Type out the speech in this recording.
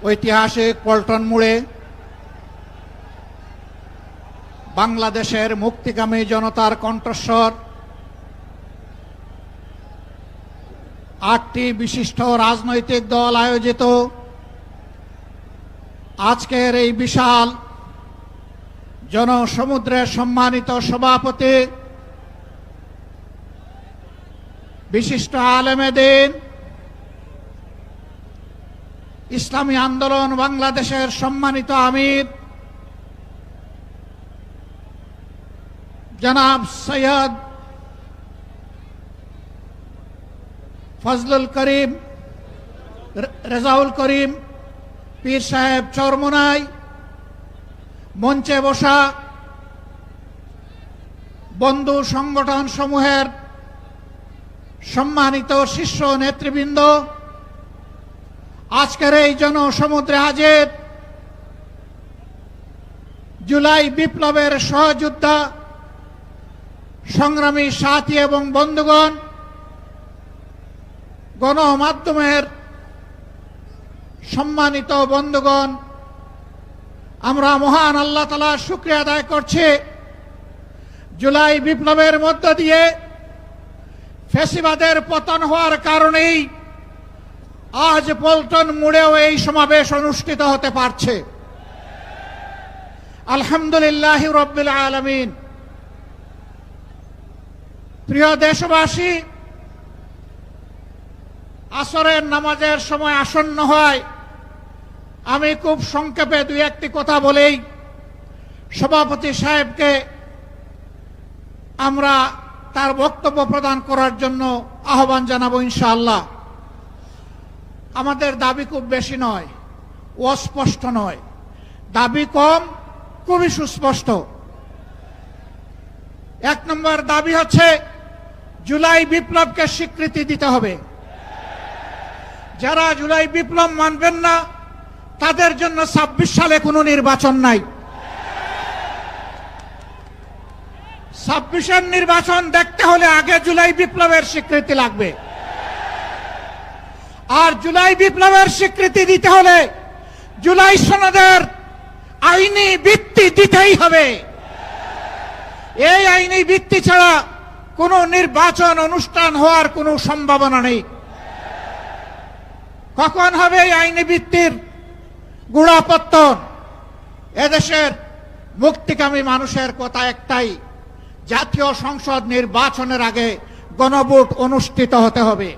ঐতিহাসিক পল্টন মোড়ে বাংলাদেশের মুক্তিকামী জনতার কণ্ঠস্বর 8টি বিশিষ্ট রাজনৈতিক দল আয়োজিত আজকের এই বিশাল জনসমুদ্রের সম্মানিত সভাপতি বিশিষ্ট আলেমে দ্বীন ইসলামী আন্দোলন বাংলাদেশের সম্মানিত আমির জনাব সৈয়দ ফজলুল করিম রেজাউল করিম পীর সাহেব চরমোনাই, মঞ্চে বসা বন্ধু সংগঠন সমূহের সম্মানিত শীর্ষ নেতৃবৃন্দ, আজকের এই জনসমুদ্রে হাজির জুলাই বিপ্লবের সহযোদ্ধা সংগ্রামী সাথী এবং বন্ধুগণ, গণমাধ্যমের সম্মানিত বন্ধুগণ, আমরা মহান আল্লাহ তাআলার শুকরিয়া আদায় করছি। জুলাই বিপ্লবের মধ্য দিয়ে ফ্যাসিবাদের পতন হওয়ার কারণেই আজ পল্টন মোড়েও এই সমাবেশ অনুষ্ঠিত হতে পারছে। আলহামদুলিল্লাহি রাব্বিল আলামিন। প্রিয় দেশবাসী, আসরের নামাজের সময় আসন্ন হয়, আমি খুব সংক্ষেপে দুই একটি কথা বলেই সভাপতি সাহেবকে আমরা তার বক্তব্য প্রদান করার জন্য আহ্বান জানাবো ইনশাআল্লাহ। আমাদের দাবি খুব বেশি নয়, অস্পষ্ট নয়, দাবি কম, খুবই সুস্পষ্ট। 1 নম্বর দাবি হচ্ছে জুলাই বিপ্লবকে স্বীকৃতি দিতে হবে। যারা জুলাই বিপ্লব মানবেন না তাদের জন্য 26 সালে কোনো নির্বাচন নাই। 26-এর নির্বাচন দেখতে হলে আগে জুলাই বিপ্লবের স্বীকৃতি লাগবে। আর জুলাই বিপ্লবের স্বীকৃতি দিতে হলে জুলাই সনদের আইনি ভিত্তি দিতেই হবে। এই আইনি ভিত্তি ছাড়া কোনো নির্বাচন অনুষ্ঠান হওয়ার কোনো সম্ভাবনা নেই। কখন হবে এই আইনি ভিত্তির গোড়াপত্তন? এদেশের মুক্তিকামী মানুষের কথা একটাই, জাতীয় সংসদ নির্বাচনের আগে গণভোট অনুষ্ঠিত হতে হবে।